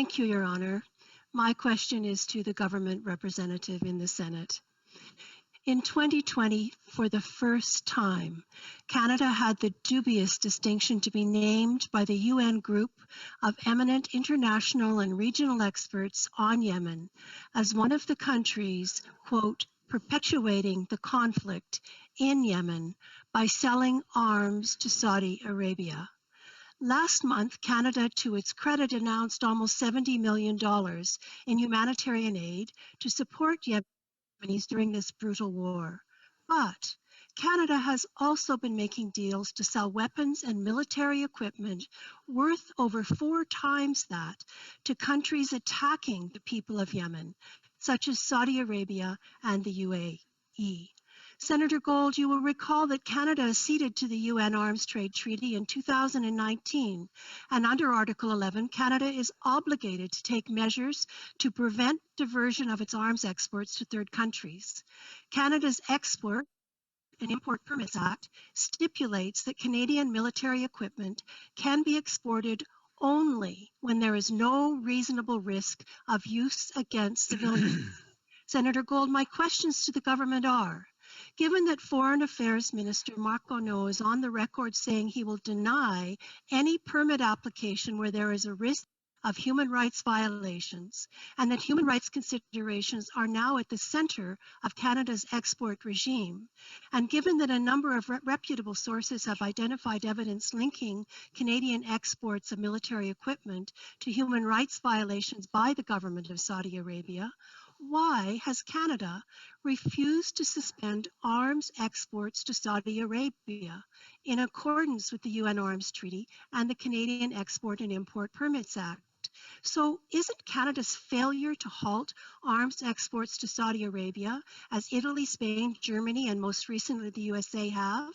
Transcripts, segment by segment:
Thank you, Your Honor. My question is to the government representative in the Senate. In 2020, for the first time, Canada had the dubious distinction to be named by the UN group of eminent international and regional experts on Yemen as one of the countries, quote, perpetuating the conflict in Yemen by selling arms to Saudi Arabia. Last month, Canada, to its credit, announced almost $70 million in humanitarian aid to support Yemenis during this brutal war. But Canada has also been making deals to sell weapons and military equipment worth over 4 times that to countries attacking the people of Yemen, such as Saudi Arabia and the UAE. Senator Gold, you will recall that Canada acceded to the UN Arms Trade Treaty in 2019, and under Article 11, Canada is obligated to take measures to prevent diversion of its arms exports to third countries. Canada's Export and Import Permits Act stipulates that Canadian military equipment can be exported only when there is no reasonable risk of use against civilians. Senator Gold, my questions to the government are, given that Foreign Affairs Minister Marc Garneau is on the record saying he will deny any permit application where there is a risk of human rights violations, and that human rights considerations are now at the center of Canada's export regime, and given that a number of reputable sources have identified evidence linking Canadian exports of military equipment to human rights violations by the government of Saudi Arabia, why has Canada refused to suspend arms exports to Saudi Arabia in accordance with the UN Arms Treaty and the Canadian Export and Import Permits Act? So isn't Canada's failure to halt arms exports to Saudi Arabia, as Italy, Spain, Germany, and most recently the USA have,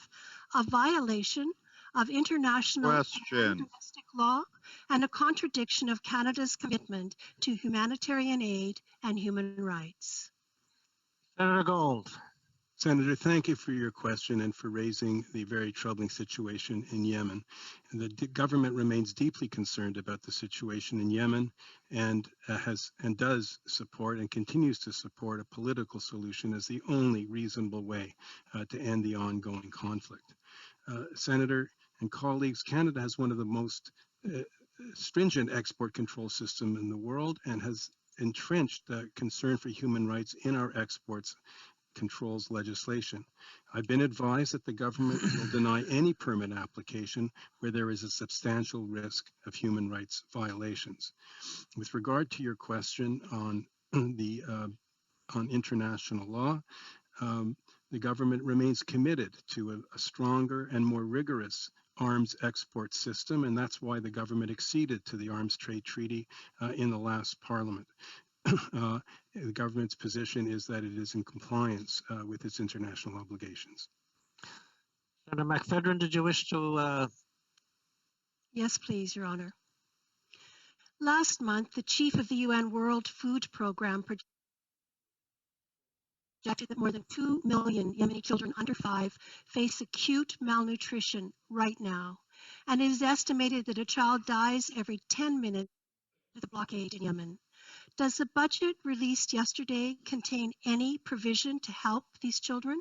a violation of international and domestic law and a contradiction of Canada's commitment to humanitarian aid and human rights? Senator Gold. Senator, thank you for your question and for raising the very troubling situation in Yemen. The government remains deeply concerned about the situation in Yemen and does support and continues to support a political solution as the only reasonable way to end the ongoing conflict. Senator and colleagues, Canada has one of the most stringent export control systems in the world and has entrenched the concern for human rights in our exports controls legislation. I've been advised that the government will deny any permit application where there is a substantial risk of human rights violations. With regard to your question on on international law, the government remains committed to a stronger and more rigorous arms export system, and that's why the government acceded to the Arms Trade Treaty in the last Parliament. The government's position is that it is in compliance with its international obligations. Senator McPhedran, did you wish to? Yes, please, Your Honor. Last month, the chief of the UN World Food Programme projected that more than 2 million Yemeni children under 5 face acute malnutrition right now, and it is estimated that a child dies every 10 minutes with the blockade in Yemen. Does the budget released yesterday contain any provision to help these children?